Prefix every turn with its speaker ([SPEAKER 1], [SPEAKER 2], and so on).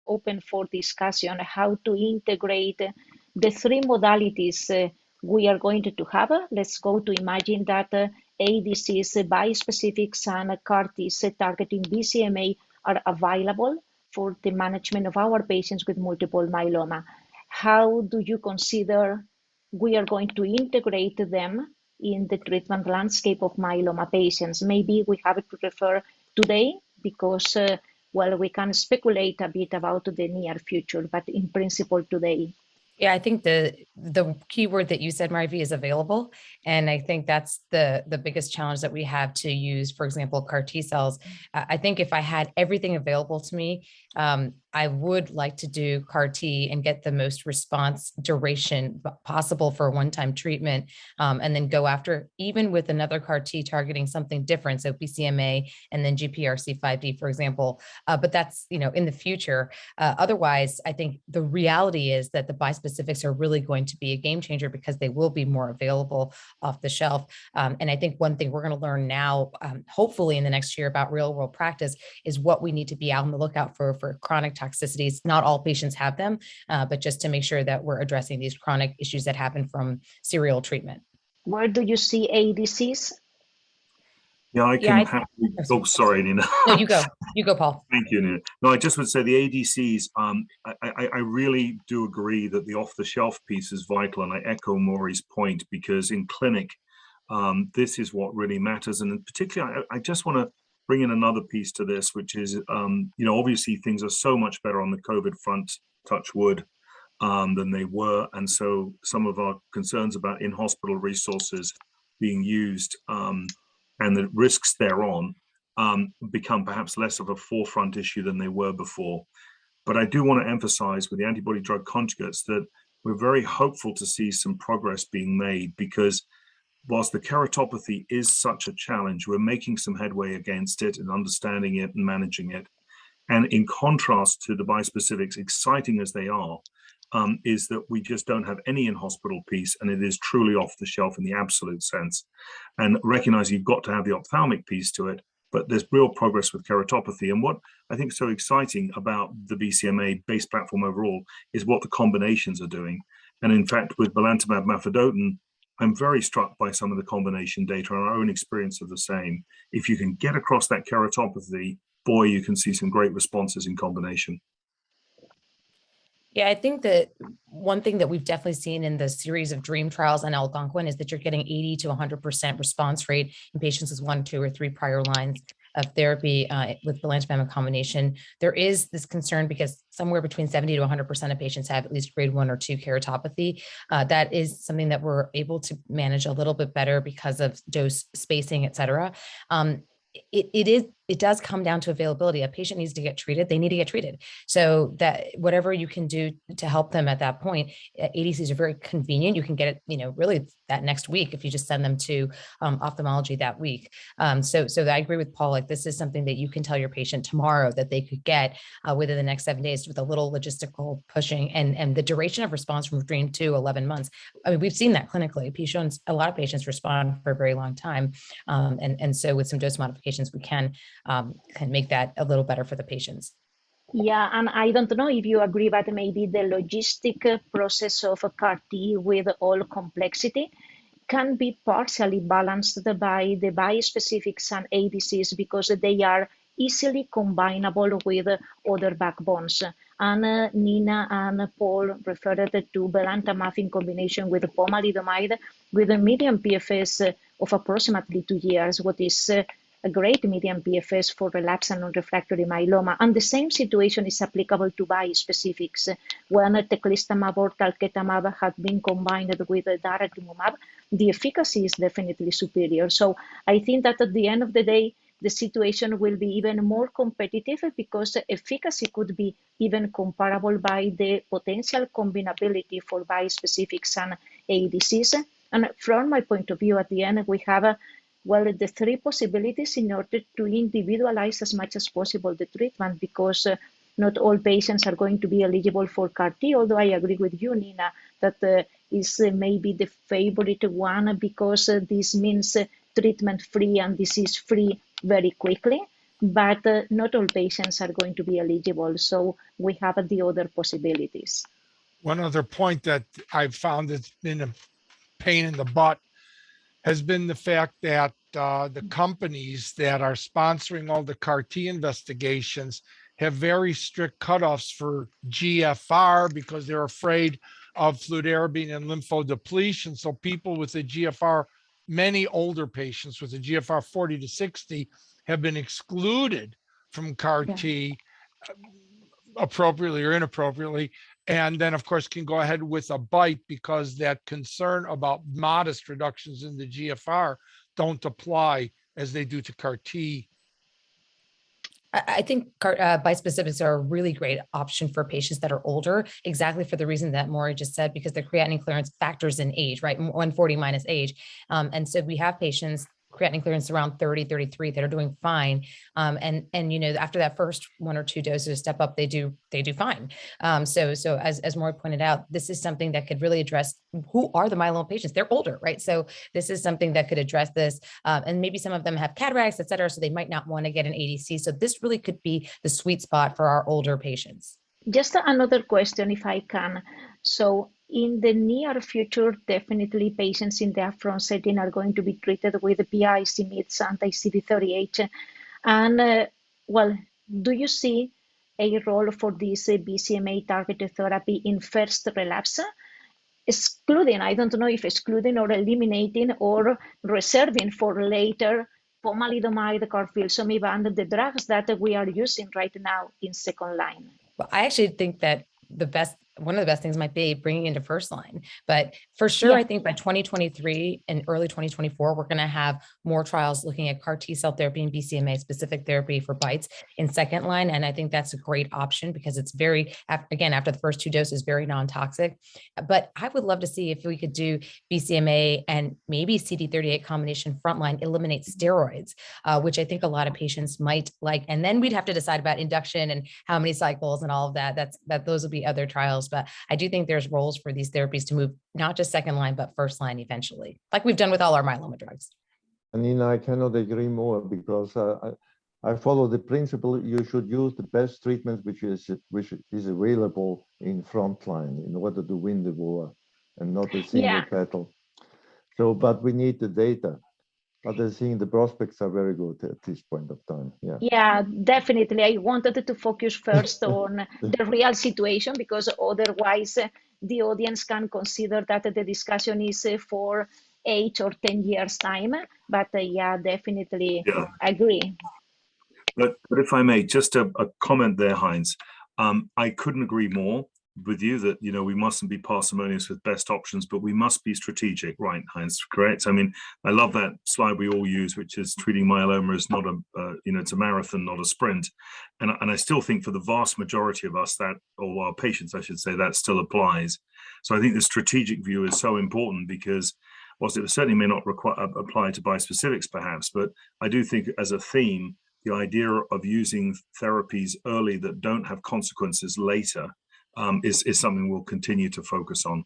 [SPEAKER 1] open for discussion how to integrate the three modalities we are going to have. Let's go to imagine that ADCs, bispecifics, and CAR-Ts targeting BCMA are available for the management of our patients with multiple myeloma. How do you consider we are going to integrate them in the treatment landscape of myeloma patients? Maybe we have to refer today because, well, we can speculate a bit about the near future, but in principle today.
[SPEAKER 2] Yeah, I think the key word that you said, Marie, is available. And I think that's the biggest challenge that we have to use, for example, CAR T cells. I think if I had everything available to me, I would like to do CAR T and get the most response duration possible for a one-time treatment, and then go after, even with another CAR T targeting something different, so BCMA and then GPRC5D, for example. But that's, in the future. Otherwise, I think the reality is that the bispecifics are really going to be a game changer because they will be more available off the shelf. And I think one thing we're going to learn now, hopefully in the next year about real world practice, is what we need to be out on the lookout for chronic toxicities. Not all patients have them, but just to make sure that we're addressing these chronic issues that happen from serial treatment.
[SPEAKER 1] Where do you see ADCs?
[SPEAKER 3] Yeah, I can happily. Oh, sorry, Nina.
[SPEAKER 2] No, you go. You go, Paul.
[SPEAKER 3] Thank you, Nina. No, I just would say the ADCs, I really do agree that the off-the-shelf piece is vital, and I echo Morie's point, because in clinic, this is what really matters. And in particular, I just want to bring in another piece to this, which is, obviously things are so much better on the COVID front, touch wood, than they were. And so some of our concerns about in-hospital resources being used and the risks thereon become perhaps less of a forefront issue than they were before. But I do want to emphasize with the antibody drug conjugates that we're very hopeful to see some progress being made, because whilst the keratopathy is such a challenge, we're making some headway against it and understanding it and managing it. And in contrast to the bispecifics, exciting as they are, is that we just don't have any in-hospital piece, and it is truly off the shelf in the absolute sense. And recognize you've got to have the ophthalmic piece to it, but there's real progress with keratopathy. And what I think is so exciting about the BCMA-based platform overall is what the combinations are doing. And in fact, with belantamab mafodotin, I'm very struck by some of the combination data and our own experience of the same. If you can get across that keratopathy, boy, you can see some great responses in combination.
[SPEAKER 2] Yeah, I think that one thing that we've definitely seen in the series of DREAM trials on Algonquin is that you're getting 80 to 100% response rate in patients with 1, 2, or 3 prior lines of therapy with belantamab combination. There is this concern because somewhere between 70 to 100% of patients have at least grade 1 or 2 keratopathy. That is something that we're able to manage a little bit better because of dose spacing, et cetera. It does come down to availability. A patient needs to get treated. They need to get treated. So that whatever you can do to help them at that point, ADCs are very convenient. You can get it, really that next week if you just send them to ophthalmology that week. So I agree with Paul. Like, this is something that you can tell your patient tomorrow that they could get within the next 7 days with a little logistical pushing, and the duration of response from DREAM to 11 months. I mean, we've seen that clinically. A lot of patients respond for a very long time, and so with some dose modifications, we can make that a little better for the patients.
[SPEAKER 1] Yeah, and I don't know if you agree, but maybe the logistic process of a CAR T with all complexity can be partially balanced by the bispecifics and ADCs because they are easily combinable with other backbones. And Nina and Paul referred to belantamab in combination with pomalidomide with a median PFS of approximately 2 years, what is a great median PFS for relapsed and non-refractory myeloma. And the same situation is applicable to bispecifics. When teclistamab or talquetamab had been combined with daratumumab, the efficacy is definitely superior. So I think that at the end of the day, the situation will be even more competitive because the efficacy could be even comparable by the potential combinability for bispecifics and ADCs. And from my point of view, at the end, we have the 3 possibilities in order to individualize as much as possible the treatment, because not all patients are going to be eligible for CAR T, although I agree with you, Nina, that is maybe the favorite one because this means treatment-free and disease-free very quickly. but not all patients are going to be eligible. So we have the other possibilities.
[SPEAKER 4] One other point that I've found that's been a pain in the butt has been the fact that the companies that are sponsoring all the CAR T investigations have very strict cutoffs for GFR because they're afraid of fludarabine and lymphodepletion. So people with a GFR, many older patients with a GFR 40 to 60 have been excluded from CAR T appropriately or inappropriately, and then of course can go ahead with a BiTE because that concern about modest reductions in the GFR don't apply as they do to CAR T.
[SPEAKER 2] I think bispecifics are a really great option for patients that are older, exactly for the reason that Morie just said, because the creatinine clearance factors in age, right? 140 minus age. And so we have patients creatinine clearance around 30, 33 that are doing fine. And you know, after that first 1 or 2 doses step up, they do fine. So as Morie pointed out, this is something that could really address who are the myeloma patients. They're older, right? So this is something that could address this. And maybe some of them have cataracts, et cetera, so they might not want to get an ADC. So this really could be the sweet spot for our older patients.
[SPEAKER 1] Just another question, if I can. So in the near future, definitely patients in the upfront setting are going to be treated with BCMA-directed anti-CD38. And well, do you see a role for this BCMA-targeted therapy in first relapse? Excluding, I don't know if excluding or eliminating or reserving for later pomalidomide, carfilzomib, and the drugs that we are using right now in second line.
[SPEAKER 2] Well, I actually think that one of the best things might be bringing into first line, but for sure, I think by 2023 and early 2024, we're going to have more trials looking at CAR T cell therapy and BCMA specific therapy for BiTEs in second line. And I think that's a great option because it's very, again, after the first 2 doses, very non-toxic. But I would love to see if we could do BCMA and maybe CD38 combination frontline, eliminate steroids, which I think a lot of patients might like. And then we'd have to decide about induction and how many cycles and all of that. Those will be other trials. But I do think there's roles for these therapies to move not just second line, but first line eventually, like we've done with all our myeloma drugs.
[SPEAKER 5] Nina, I cannot agree more because I follow the principle you should use the best treatment which is available in front line in order to win the war and not a single battle. So, but we need the data. But I think the prospects are very good at this point of time.
[SPEAKER 1] Yeah, definitely. I wanted to focus first on the real situation because otherwise the audience can consider that the discussion is for 8 or 10 years time. But yeah, definitely agree.
[SPEAKER 3] But if I may, just a comment there, Heinz. I couldn't agree more with you that, you know, we mustn't be parsimonious with best options, but we must be strategic, right, Heinz? Correct. I mean, I love that slide we all use, which is treating myeloma is not a, you know, it's a marathon, not a sprint. And I still think for the vast majority of us that, or our patients, I should say, that still applies. So I think the strategic view is so important because whilst it certainly may not apply to bispecifics perhaps, but I do think as a theme, the idea of using therapies early that don't have consequences later is something we'll continue to focus on.